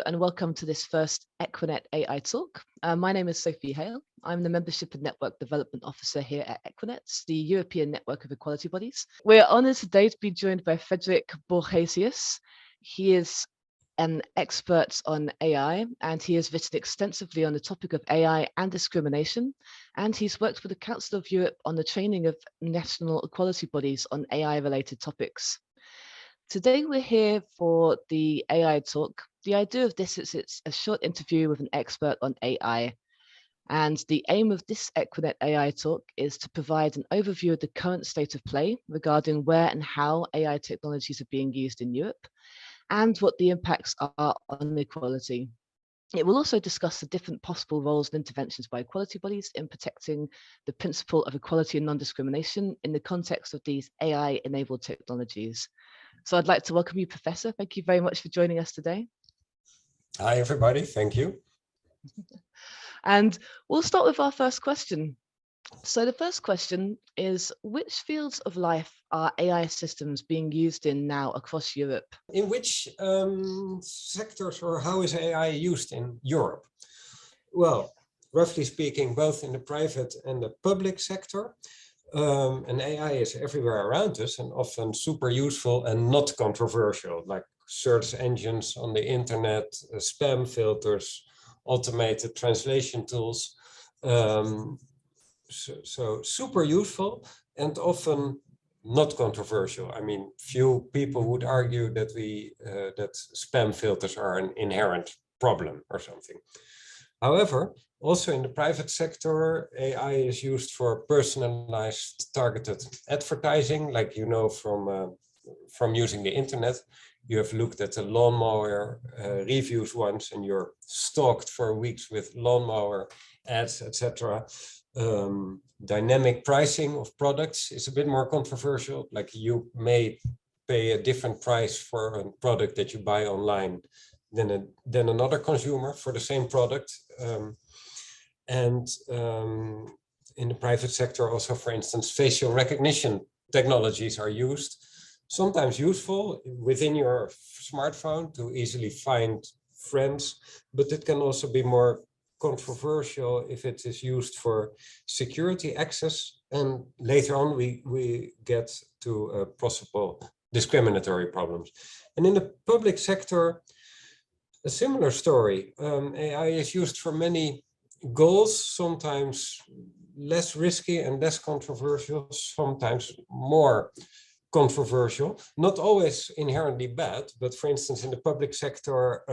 and welcome to this first Equinet AI Talk. My name is Sophie Hale. I'm the Membership and Network Development Officer here at Equinet, the European Network of Equality Bodies. We're honoured today to be joined by Frederik Borgesius. He is an expert on AI, and he has written extensively on the topic of AI and discrimination, and he's worked with the Council of Europe on the training of national equality bodies on AI-related topics. Today we're here for the AI talk. The idea of this is it's a short interview with an expert on AI. And the aim of this Equinet AI talk is to provide an overview of the current state of play regarding where and how AI technologies are being used in Europe and what the impacts are on equality. It will also discuss the different possible roles and interventions by equality bodies in protecting the principle of equality and non-discrimination in the context of these AI-enabled technologies. So I'd like to welcome you, Professor. Thank you very much for joining us today. Hi, everybody. Thank you. And we'll start with our first question. So the first question is, which fields of life are AI systems being used in now across Europe? In which sectors or how is AI used in Europe? Well, roughly speaking, both in the private and the public sector. And AI is everywhere around us and often super useful and not controversial, like search engines on the internet, spam filters, automated translation tools. So super useful and often not controversial. I mean, few people would argue that that spam filters are an inherent problem or something. However, also in the private sector, AI is used for personalized targeted advertising, like you know from using the internet. You have looked at the lawnmower reviews once and you're stalked for weeks with lawnmower ads, etc. Dynamic pricing of products is a bit more controversial, like you may pay a different price for a product that you buy online than another consumer for the same product. In the private sector also, for instance, facial recognition technologies are used, sometimes useful within your smartphone to easily find friends, but it can also be more controversial if it is used for security access, and later on we get to possible discriminatory problems. And in the public sector, a similar story. AI is used for many goals, sometimes less risky and less controversial, sometimes more controversial, not always inherently bad, but for instance, in the public sector,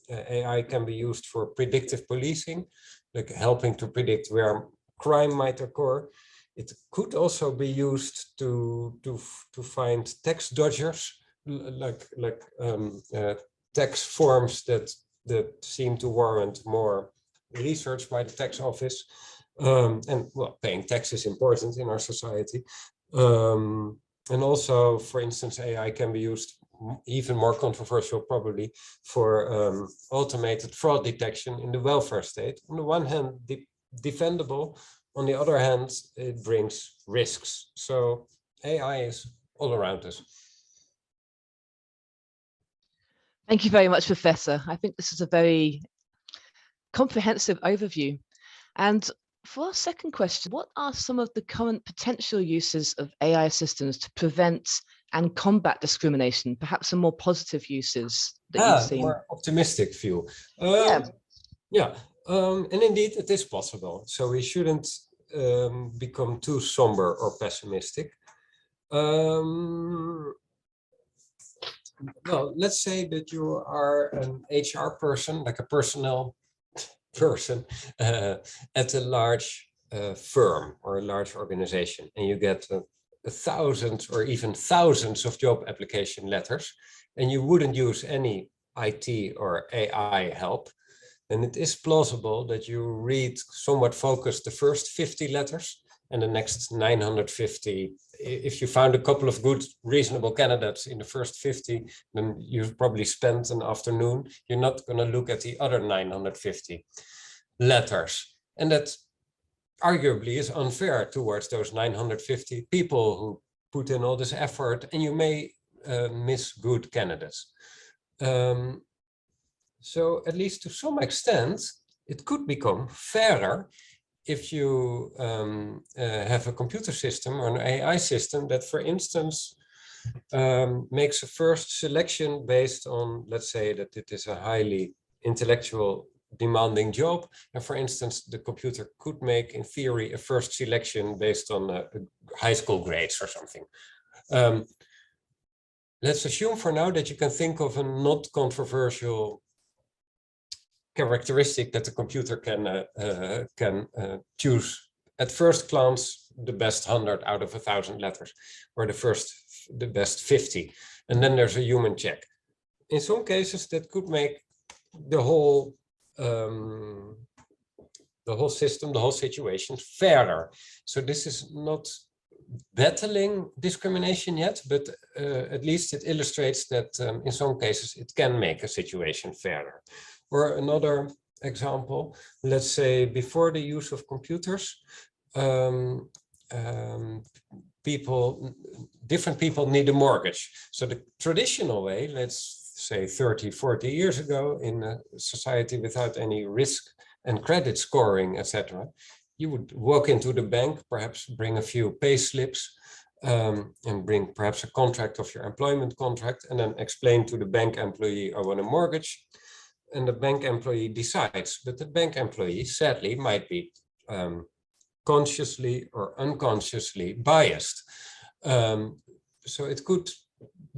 AI can be used for predictive policing, like helping to predict where crime might occur. It could also be used to find tax dodgers, like tax forms that seem to warrant more research by the tax office. And well, paying tax is important in our society. And also, for instance, AI can be used, even more controversial probably, for automated fraud detection in the welfare state. On the one hand, defendable. On the other hand, it brings risks. So AI is all around us. Thank you very much, Professor. I think this is a very comprehensive overview. And for our second question, what are some of the current potential uses of AI systems to prevent and combat discrimination? Perhaps some more positive uses that you've seen. More optimistic view. And indeed, it is possible. So we shouldn't become too somber or pessimistic. Well, let's say that you are an HR person, like a personnel person at a large firm or a large organization, and you get thousands or even thousands of job application letters, and you wouldn't use any IT or AI help, then it is plausible that you read somewhat focused the first 50 letters and the next 950. If you found a couple of good, reasonable candidates in the first 50, then you've probably spent an afternoon. You're not going to look at the other 950 letters. And that arguably is unfair towards those 950 people who put in all this effort, and you may miss good candidates. So at least to some extent, it could become fairer if you have a computer system or an AI system that, for instance, makes a first selection based on, let's say that it is a highly intellectual demanding job. And for instance, the computer could make, in theory, a first selection based on high school grades or something. Let's assume for now that you can think of a not controversial characteristic that the computer can choose at first glance the best 100 out of 1,000 letters, or the best 50, and then there's a human check. In some cases, that could make the whole system, the whole situation fairer. So this is not battling discrimination yet, but at least it illustrates that in some cases it can make a situation fairer. Or another example, let's say before the use of computers, different people need a mortgage. So the traditional way, let's say 30, 40 years ago, in a society without any risk and credit scoring, etc., you would walk into the bank, perhaps bring a few pay slips, and bring perhaps a contract of your employment contract, and then explain to the bank employee, I want a mortgage. And the bank employee decides, but the bank employee sadly might be consciously or unconsciously biased. So it could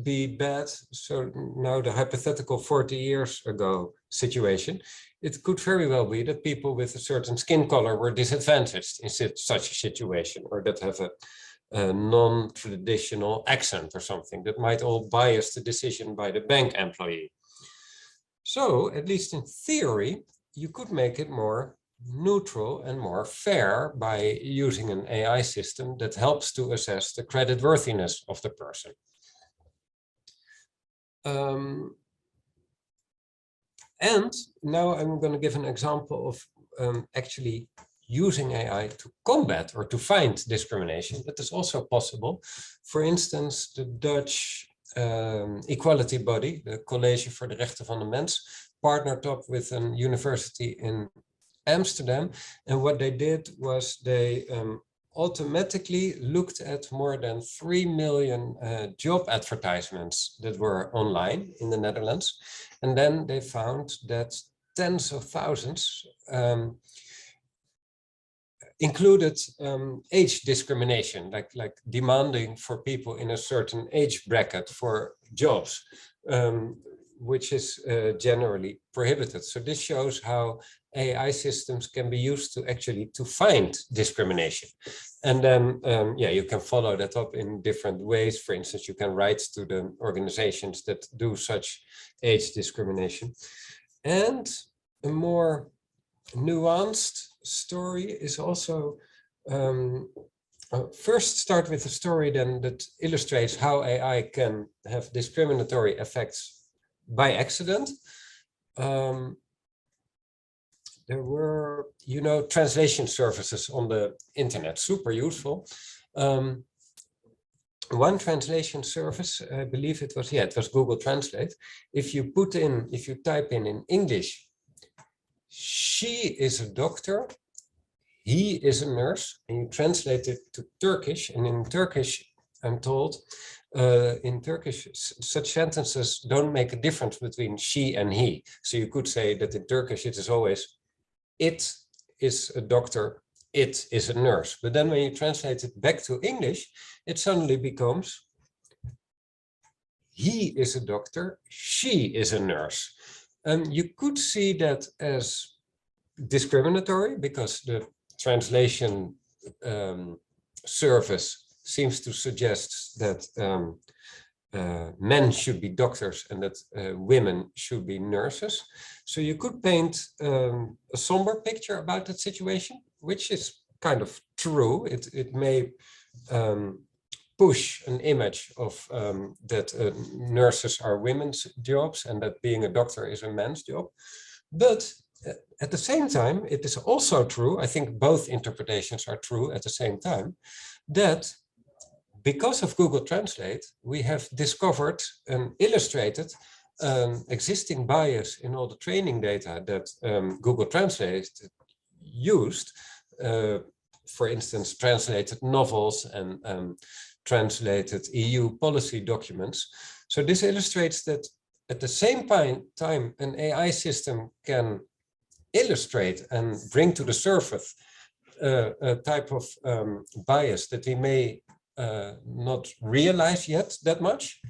be bad. So now the hypothetical 40 years ago situation, it could very well be that people with a certain skin color were disadvantaged in such a situation, or that have a non-traditional accent or something that might all bias the decision by the bank employee. So, at least in theory, you could make it more neutral and more fair by using an AI system that helps to assess the creditworthiness of the person. And now I'm going to give an example of actually using AI to combat or to find discrimination. That is also possible. For instance, the Dutch equality body, the College voor de Rechten van de Mens, partnered up with a university in Amsterdam. And what they did was they automatically looked at more than 3 million job advertisements that were online in the Netherlands. And then they found that tens of thousands included age discrimination, like demanding for people in a certain age bracket for jobs, which is generally prohibited. So this shows how AI systems can be used to actually find discrimination. And then, you can follow that up in different ways. For instance, you can write to the organizations that do such age discrimination. And a more nuanced story is also, first start with a story then that illustrates how AI can have discriminatory effects by accident. There were, translation services on the internet, super useful. One translation service, I believe it was Google Translate. If you type in English, she is a doctor, he is a nurse, and you translate it to Turkish, and in Turkish, I'm told, in Turkish, such sentences don't make a difference between she and he. So you could say that in Turkish, it is always, it is a doctor, it is a nurse. But then when you translate it back to English, it suddenly becomes, he is a doctor, she is a nurse. You could see that as discriminatory because the translation service seems to suggest that men should be doctors and that women should be nurses. So you could paint a somber picture about that situation, which is kind of true. It may push an image of that nurses are women's jobs and that being a doctor is a man's job. But at the same time, it is also true, I think both interpretations are true at the same time, that because of Google Translate, we have discovered and illustrated existing bias in all the training data that Google Translate used, for instance, translated novels and translated EU policy documents. So this illustrates that at the same time, an AI system can illustrate and bring to the surface a type of bias that we may not realize yet that much.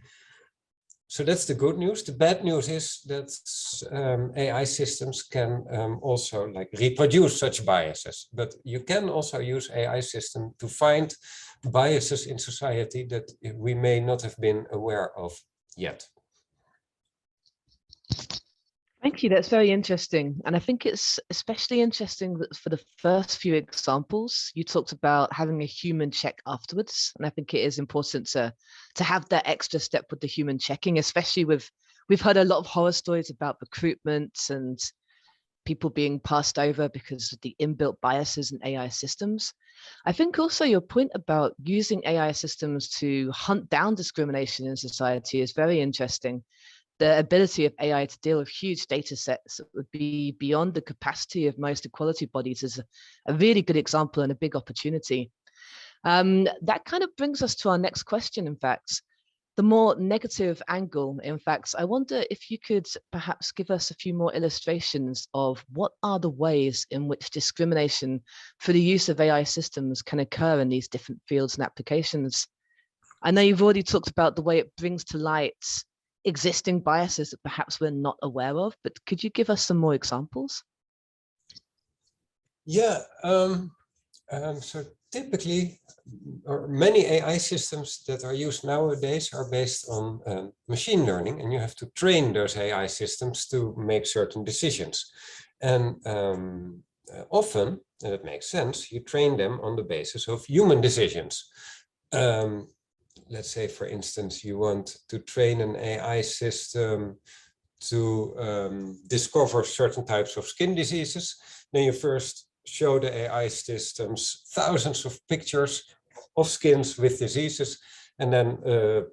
So that's the good news. The bad news is that AI systems can also like reproduce such biases, but you can also use AI system to find biases in society that we may not have been aware of yet. Thank you. That's very interesting. And I think it's especially interesting that for the first few examples, you talked about having a human check afterwards. And I think it is important to have that extra step with the human checking, especially we've heard a lot of horror stories about recruitment and people being passed over because of the inbuilt biases in AI systems. I think also your point about using AI systems to hunt down discrimination in society is very interesting. The ability of AI to deal with huge data sets that would be beyond the capacity of most equality bodies is a really good example and a big opportunity. That kind of brings us to our next question, in fact, the more negative angle. In fact, I wonder if you could perhaps give us a few more illustrations of what are the ways in which discrimination for the use of AI systems can occur in these different fields and applications. I know you've already talked about the way it brings to light existing biases that perhaps we're not aware of, but could you give us some more examples? Yeah, so typically, or many AI systems that are used nowadays are based on machine learning, and you have to train those AI systems to make certain decisions. And often, and it makes sense, you train them on the basis of human decisions. Let's say, for instance, you want to train an AI system to discover certain types of skin diseases. Then you first show the AI systems thousands of pictures of skins with diseases. And then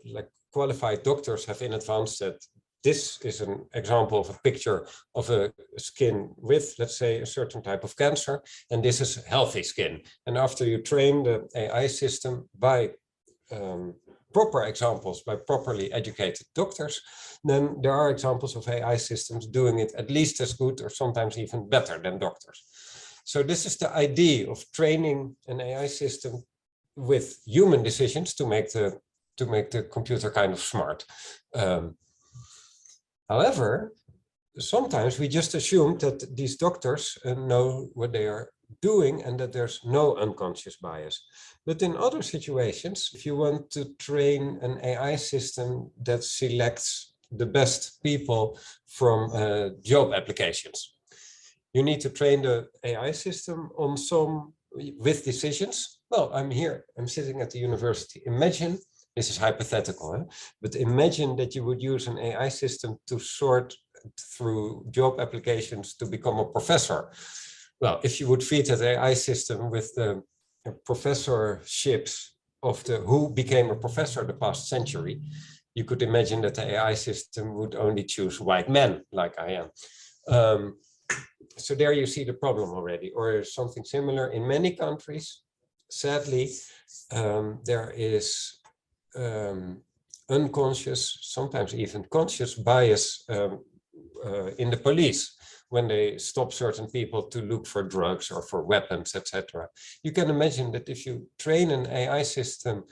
like qualified doctors have in advance said, this is an example of a picture of a skin with, let's say, a certain type of cancer. And this is healthy skin. And after you train the AI system by proper examples by properly educated doctors, then there are examples of AI systems doing it at least as good or sometimes even better than doctors. So this is the idea of training an AI system with human decisions to make the computer kind of smart. However, sometimes we just assume that these doctors know what they are doing and that there's no unconscious bias. But in other situations, if you want to train an AI system that selects the best people from job applications, you need to train the AI system on some with decisions. Well, I'm sitting at the university. Imagine, this is hypothetical, but imagine that you would use an AI system to sort through job applications to become a professor. Well, if you would feed that AI system with the professorships of who became a professor the past century, you could imagine that the AI system would only choose white men like I am. So there you see the problem already, or something similar in many countries. Sadly, there is unconscious, sometimes even conscious bias in the police when they stop certain people to look for drugs or for weapons, etc. You can imagine that if you train an AI system,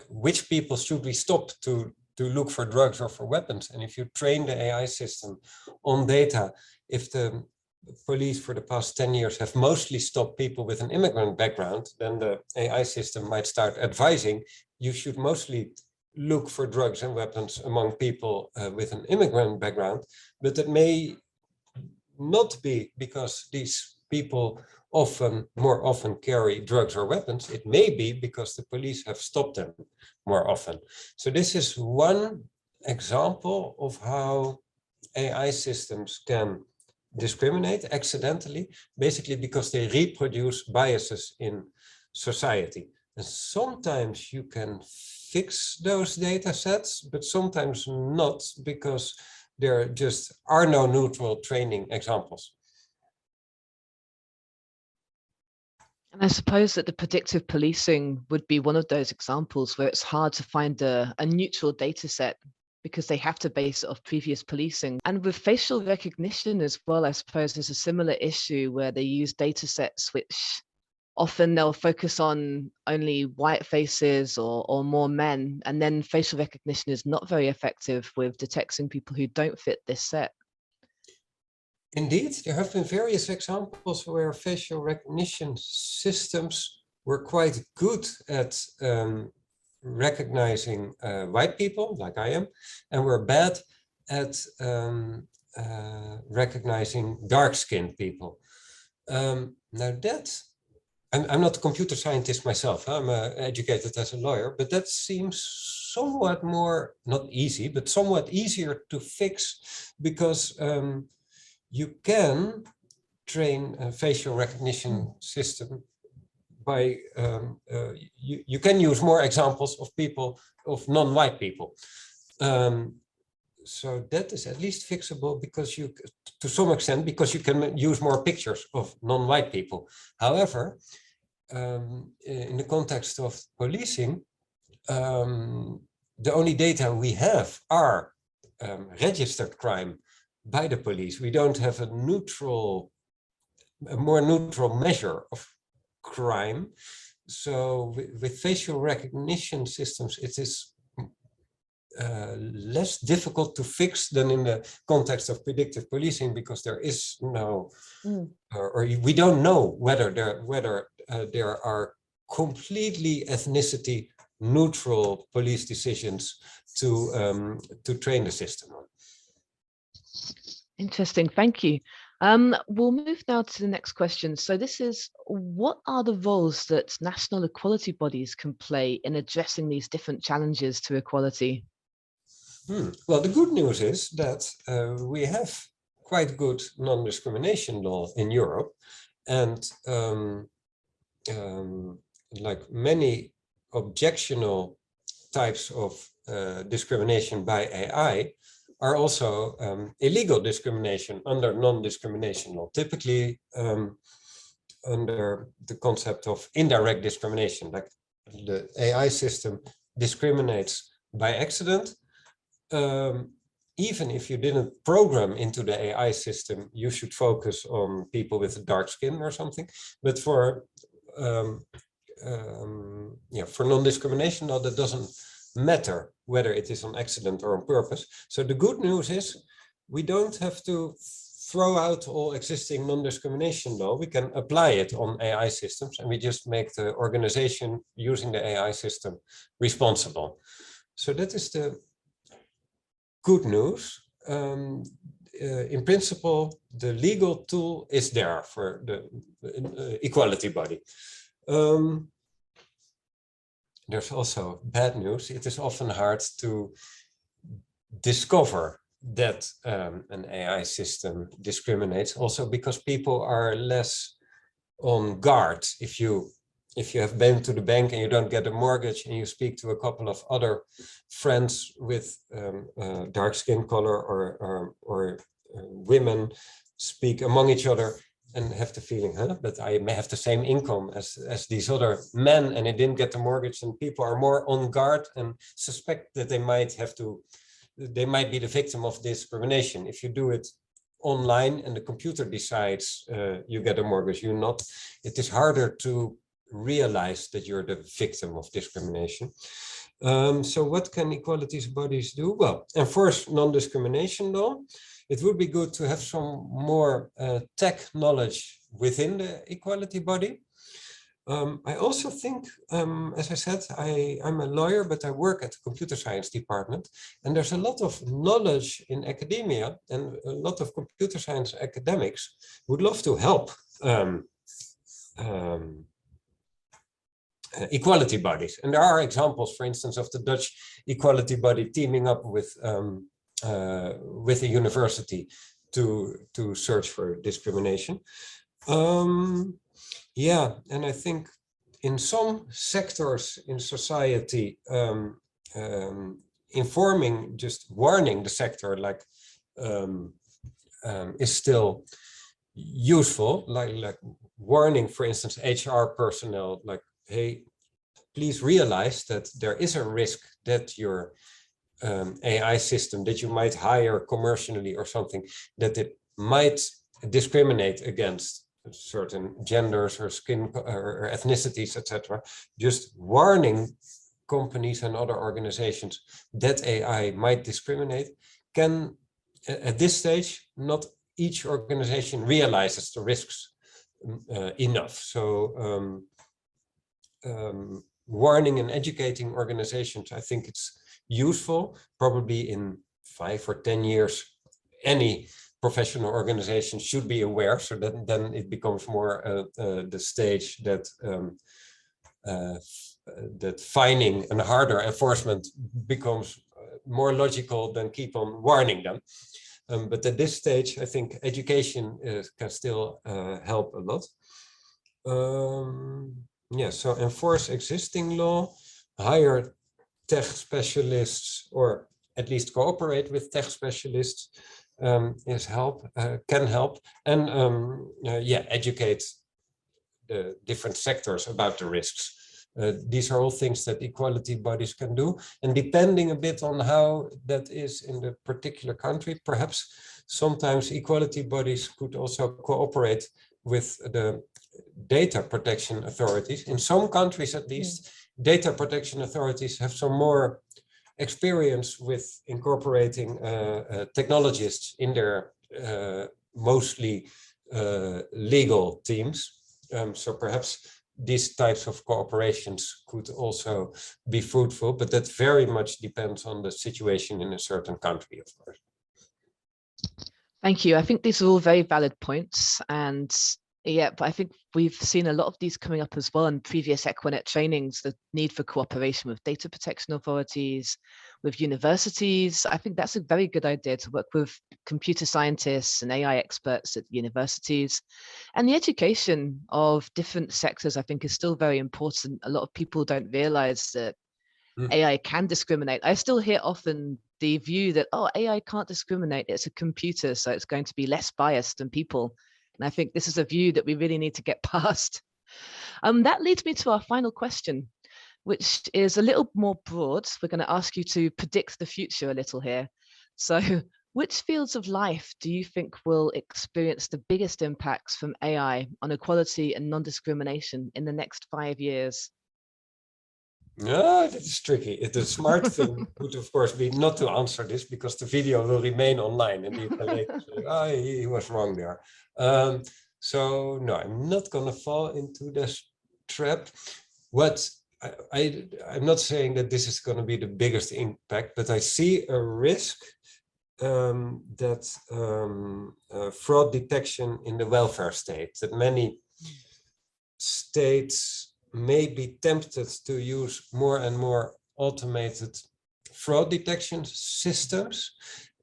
which people should we stop to look for drugs or for weapons? And if you train the AI system on data, if the police for the past 10 years have mostly stopped people with an immigrant background, then the AI system might start advising you should mostly look for drugs and weapons among people with an immigrant background, but that may not be because these people more often carry drugs or weapons. It may be because the police have stopped them more often. So this is one example of how AI systems can discriminate accidentally, basically because they reproduce biases in society. And sometimes you can fix those data sets, but sometimes not, because there just are no neutral training examples. And I suppose that the predictive policing would be one of those examples where it's hard to find a neutral data set because they have to base it off previous policing. And with facial recognition as well, I suppose there's a similar issue where they use data sets which often they'll focus on only white faces or more men, and then facial recognition is not very effective with detecting people who don't fit this set. Indeed, there have been various examples where facial recognition systems were quite good at recognizing white people, like I am, and were bad at recognizing dark-skinned people. Now that, I'm not a computer scientist myself, I'm educated as a lawyer, but that seems somewhat more, not easy, but somewhat easier to fix, because you can train a facial recognition system by, you can use more examples of people, of non-white people. So that is at least fixable, because you, to some extent, because you can use more pictures of non-white people. However, in the context of policing, the only data we have are registered crime by the police. We don't have a more neutral measure of crime. So with facial recognition systems, it is less difficult to fix than in the context of predictive policing, because there is no, or we don't know whether there are completely ethnicity neutral police decisions to train the system on. Interesting, thank you. We'll move now to the next question. So this is, what are the roles that national equality bodies can play in addressing these different challenges to equality? Well, the good news is that we have quite good non-discrimination law in Europe, and like many objectionable types of discrimination by AI are also illegal discrimination under non-discrimination law, typically under the concept of indirect discrimination, like the AI system discriminates by accident. Even if you didn't program into the AI system, you should focus on people with dark skin or something. But for non-discrimination law, that doesn't matter whether it is on accident or on purpose. So the good news is we don't have to throw out all existing non-discrimination law. We can apply it on AI systems, and we just make the organization using the AI system responsible. So that is the good news. In principle, the legal tool is there for the equality body. There's also bad news. It is often hard to discover that an AI system discriminates, also because people are less on guard. If you have been to the bank and you don't get a mortgage, and you speak to a couple of other friends with dark skin color, or women speak among each other and have the feeling, but I may have the same income as these other men, and I didn't get the mortgage, and people are more on guard and suspect that they might be the victim of discrimination. If you do it online and the computer decides you get a mortgage, you're not, it is harder to realize that you're the victim of discrimination. So what can equalities bodies do? Well, enforce non-discrimination law. It would be good to have some more tech knowledge within the equality body. I also think, as I said, I'm a lawyer, but I work at the computer science department, and there's a lot of knowledge in academia, and a lot of computer science academics would love to help equality bodies. And there are examples, for instance, of the Dutch equality body teaming up with a university to search for discrimination. Yeah, and I think in some sectors in society, informing, just warning the sector, like is still useful, like warning, for instance, HR personnel, like, hey, please realize that there is a risk that your AI system that you might hire commercially or something, that it might discriminate against certain genders or skin or ethnicities, etc. Just warning companies and other organizations that AI might discriminate. Can, at this stage, not each organization realizes the risks enough. So warning and educating organizations, I think it's useful. Probably in 5 or 10 years, any professional organization should be aware, so that then it becomes more the stage that that fining and harder enforcement becomes more logical than keep on warning them. But at this stage, I think education can still help a lot. Yeah, so enforce existing law, hire tech specialists, or at least cooperate with tech specialists can help, and yeah, educate the different sectors about the risks. These are all things that equality bodies can do, and depending a bit on how that is in the particular country, perhaps sometimes equality bodies could also cooperate with the data protection authorities. In some countries, at least, data protection authorities have some more experience with incorporating technologists in their mostly legal teams. So perhaps these types of cooperations could also be fruitful, but that very much depends on the situation in a certain country, of course. Thank you. I think these are all very valid points, and yeah, but I think we've seen a lot of these coming up as well in previous Equinet trainings, the need for cooperation with data protection authorities, with universities. I think that's a very good idea to work with computer scientists and AI experts at universities. And the education of different sectors, I think, is still very important. A lot of people don't realize that AI can discriminate. I still hear often the view that, oh, AI can't discriminate, it's a computer, so it's going to be less biased than people. And I think this is a view that we really need to get past. That leads me to our final question, which is a little more broad. We're going to ask you to predict the future a little here. So which fields of life do you think will experience the biggest impacts from AI on equality and non-discrimination in the next 5 years? No, that's tricky. The smart thing would, of course, be not to answer this, because the video will remain online and people later say, oh, he was wrong there. So no, I'm not going to fall into this trap. What I'm not saying that this is going to be the biggest impact, but I see a risk that fraud detection in the welfare state, that many states may be tempted to use more and more automated fraud detection systems.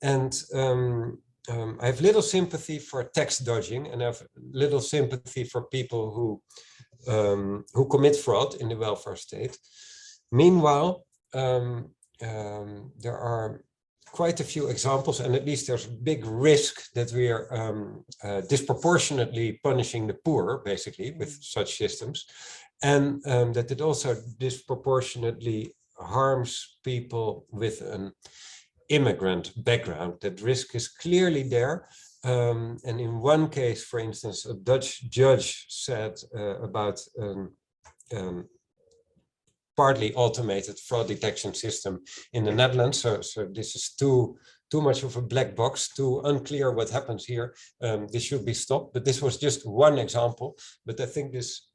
And I have little sympathy for tax dodging, and I have little sympathy for people who commit fraud in the welfare state. Meanwhile, there are quite a few examples, and at least there's a big risk that we are disproportionately punishing the poor, basically, with such systems. And that it also disproportionately harms people with an immigrant background. That risk is clearly there. And in one case, for instance, a Dutch judge said about partly automated fraud detection system in the Netherlands. So this is too much of a black box, too unclear what happens here. This should be stopped. But this was just one example. But I think this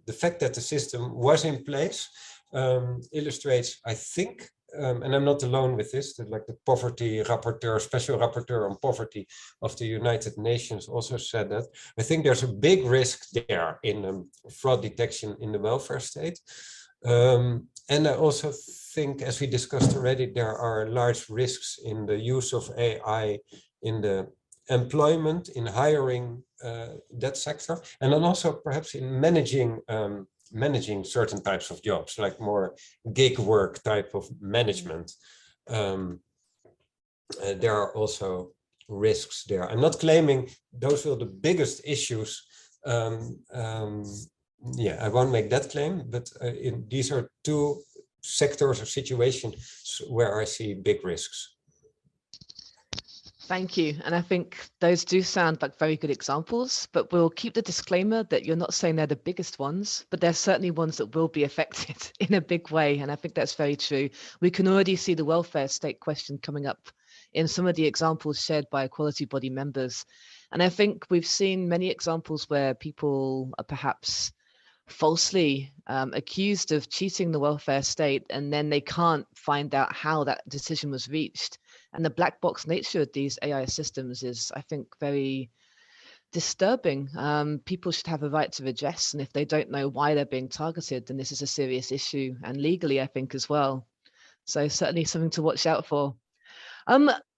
the fact that the system was in place illustrates, I think, and I'm not alone with this, that like the poverty rapporteur, special rapporteur on poverty of the United Nations also said that. I think there's a big risk there in fraud detection in the welfare state. And I also think, as we discussed already, there are large risks in the use of AI in the employment, in hiring that sector, and then also perhaps in managing managing certain types of jobs, like more gig work type of management. There are also risks there. I'm not claiming those are the biggest issues. Yeah, I won't make that claim, but these are two sectors or situations where I see big risks. Thank you. And I think those do sound like very good examples, but we'll keep the disclaimer that you're not saying they're the biggest ones, but they're certainly ones that will be affected in a big way. And I think that's very true. We can already see the welfare state question coming up in some of the examples shared by equality body members. And I think we've seen many examples where people are perhaps falsely accused of cheating the welfare state, and then they can't find out how that decision was reached. And the black box nature of these AI systems is, I think, very disturbing. People should have a right to redress, and if they don't know why they're being targeted, then this is a serious issue, and legally, I think, as well. So certainly something to watch out for.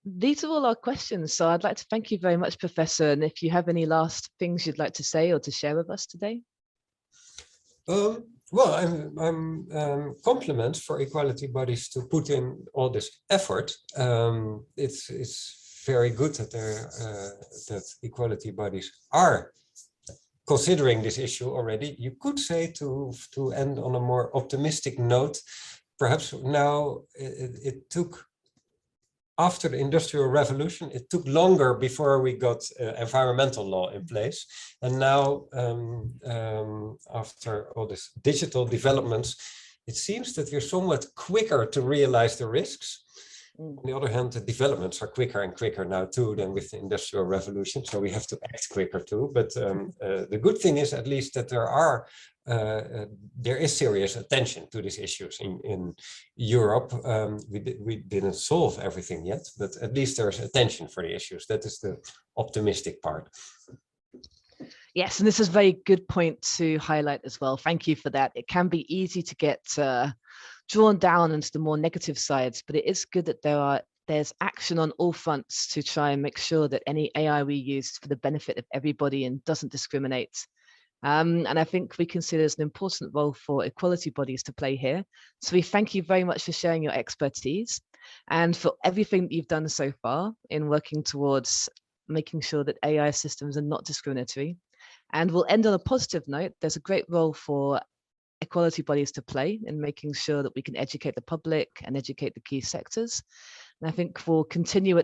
These are all our questions, so I'd like to thank you very much, Professor, and if you have any last things you'd like to say or to share with us today. Well, I'm compliments for equality bodies to put in all this effort. It's very good that that equality bodies are considering this issue already. You could say, to end on a more optimistic note, perhaps now it took, after the Industrial Revolution, it took longer before we got environmental law in place. And now, after all these digital developments, it seems that we're somewhat quicker to realize the risks. On the other hand, the developments are quicker and quicker now too than with the Industrial Revolution, so we have to act quicker too. But the good thing is at least that there is serious attention to these issues in Europe. We didn't solve everything yet, but at least there's attention for the issues. That is the optimistic part. Yes, and this is a very good point to highlight as well. Thank you for that. It can be easy to get drawn down into the more negative sides, but it is good that there's action on all fronts to try and make sure that any AI we use is for the benefit of everybody and doesn't discriminate. And I think we consider there's an important role for equality bodies to play here. So we thank you very much for sharing your expertise and for everything that you've done so far in working towards making sure that AI systems are not discriminatory. And we'll end on a positive note. There's a great role for equality bodies to play in making sure that we can educate the public and educate the key sectors. And I think we'll continue at